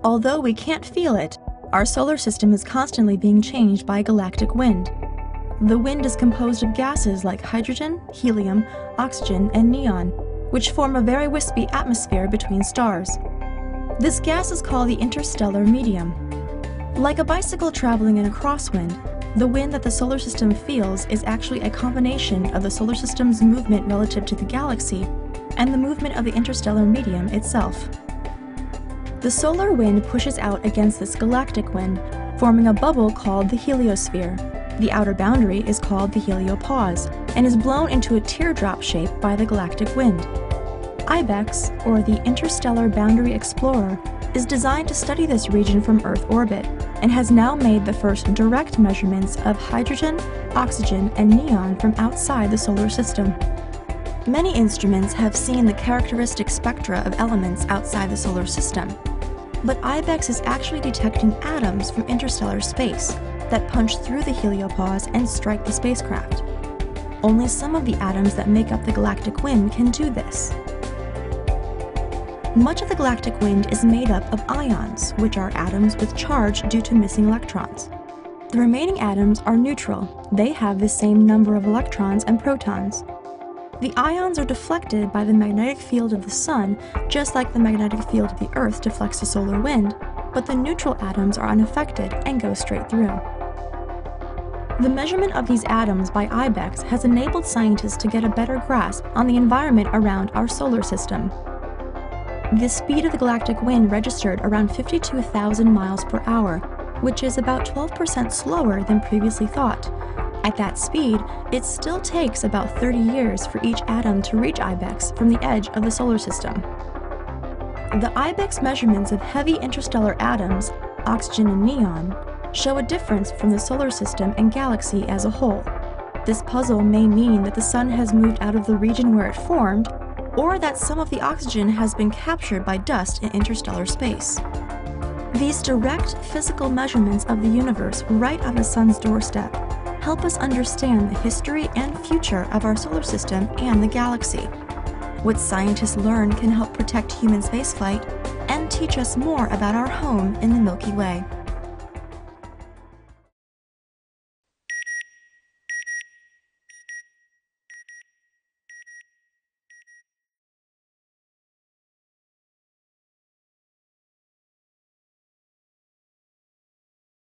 Although we can't feel it, our solar system is constantly being changed by galactic wind. The wind is composed of gases like hydrogen, helium, oxygen, and neon, which form a very wispy atmosphere between stars. This gas is called the interstellar medium. Like a bicycle traveling in a crosswind, the wind that the solar system feels is actually a combination of the solar system's movement relative to the galaxy and the movement of the interstellar medium itself. The solar wind pushes out against this galactic wind, forming a bubble called the heliosphere. The outer boundary is called the heliopause and is blown into a teardrop shape by the galactic wind. IBEX, or the Interstellar Boundary Explorer, is designed to study this region from Earth orbit and has now made the first direct measurements of hydrogen, oxygen, and neon from outside the solar system. Many instruments have seen the characteristic spectra of elements outside the solar system, but IBEX is actually detecting atoms from interstellar space that punch through the heliopause and strike the spacecraft. Only some of the atoms that make up the galactic wind can do this. Much of the galactic wind is made up of ions, which are atoms with charge due to missing electrons. The remaining atoms are neutral. They have the same number of electrons and protons. The ions are deflected by the magnetic field of the Sun, just like the magnetic field of the Earth deflects the solar wind, but the neutral atoms are unaffected and go straight through. The measurement of these atoms by IBEX has enabled scientists to get a better grasp on the environment around our solar system. The speed of the galactic wind registered around 52,000 miles per hour, which is about 12% slower than previously thought. At that speed, it still takes about 30 years for each atom to reach IBEX from the edge of the solar system. The IBEX measurements of heavy interstellar atoms, oxygen and neon, show a difference from the solar system and galaxy as a whole. This puzzle may mean that the Sun has moved out of the region where it formed, or that some of the oxygen has been captured by dust in interstellar space. These direct physical measurements of the universe right on the Sun's doorstep help us understand the history and future of our solar system and the galaxy. What scientists learn can help protect human spaceflight and teach us more about our home in the Milky Way.